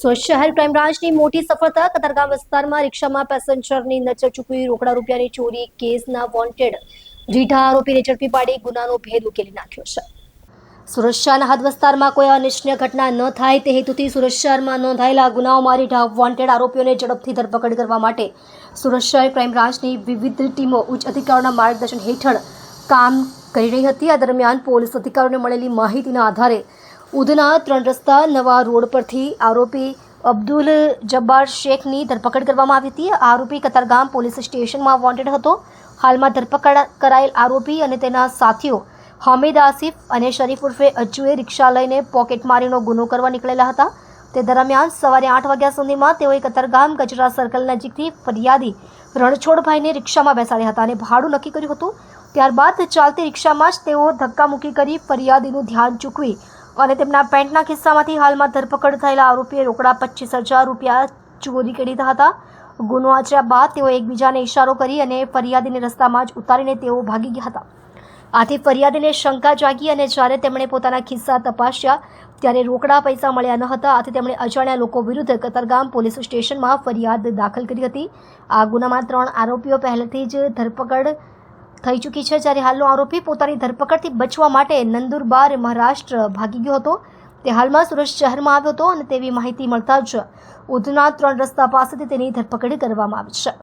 સુરત શહેર ક્રાઇમ બ્રાન્ચની મોટી સફળતા. કતારગામ વિસ્તારમાં રિક્ષામાં પેસેન્જરની નજર ચૂકવી રોકડા રૂપિયાની ચોરી કેસના વોન્ટેડ રીઢા આરોપીને ઝડપી પાડી ગુનાનો ભેદ ઉકેલી નાખ્યો છે. સુરત શહેરના હદ વિસ્તારમાં કોઈ અનિચ્છનીય ઘટના ન થાય તે હેતુથી સુરત શહેરમાં નોંધાયેલા ગુનાઓમાં રીઢા વોન્ટેડ આરોપીઓને ઝડપથી ધરપકડ કરવા માટે સુરત શહેર ક્રાઇમ બ્રાન્ચની વિવિધ ટીમો ઉચ્ચ અધિકારીઓના માર્ગદર્શન હેઠળ કામ કરી રહી હતી. આ દરમિયાન પોલીસ અધિકારીઓને મળેલી માહિતીના આધારે ઉધના 3 રસ્તા નવા રોડ પરથી આરોપી અબ્દુલ જબ્બાર શેખની ધરપકડ કરવામાં આવી હતી. આરોપી કતારગામ પોલીસ સ્ટેશનમાં વોન્ટેડ હતો. હાલમાં ધરપકડ કરાયેલ આરોપી અને તેના સાથીઓ હામિદ આસિફ અને શરીફ ઉર્ફે અજ્જુએ રિક્ષા લઈને પોકેટમારીનો ગુનો કરવા નીકળેલા હતા. તે દરમિયાન સવારે 8 વાગ્યા સુધીમાં તેઓએ કતારગામ ગજરા સર્કલ નજીકથી ફરિયાદી રણછોડભાઈને રિક્ષામાં બેસાડ્યા હતા અને ભાડું નક્કી કર્યું હતું. ત્યારબાદ ચાલતી રિક્ષામાં જ તેઓ ધક્કામુક્કી કરી ફરિયાદીનું ધ્યાન ચૂકવી અને તેમના પેન્ટના ખિસ્સામાંથી હાલમાં ધરપકડ થયેલા આરોપીએ રોકડા 25,000 રૂપિયા ચોરી કરી લીધા હતા. ગુનો આચર્યા બાદ તેઓ એકબીજાને ઇશારો કરી અને ફરિયાદીને રસ્તામાં જ ઉતારીને તેઓ ભાગી ગયા હતા. આથી ફરિયાદીને શંકા જાગી અને જ્યારે તેમણે પોતાના ખિસ્સા તપાસ્યા ત્યારે રોકડા પૈસા મળ્યા ન હતા. આથી તેમણે અજાણ્યા લોકો વિરુદ્ધ કતારગામ પોલીસ સ્ટેશનમાં ફરિયાદ દાખલ કરી હતી. આ ગુનામાં 3 આરોપીઓ પહેલેથી જ ધરપકડ થઈ ચૂકી છે, જ્યારે હાલનો આરોપી પોતાની ધરપકડથી બચવા માટે નંદુરબાર મહારાષ્ટ્ર ભાગી ગયો હતો. તે હાલમાં સુરત શહેરમાં આવ્યો હતો અને તેવી માહિતી મળતા જ ઉધના 3 રસ્તા પાસેથી તેની ધરપકડ કરવામાં આવી છે.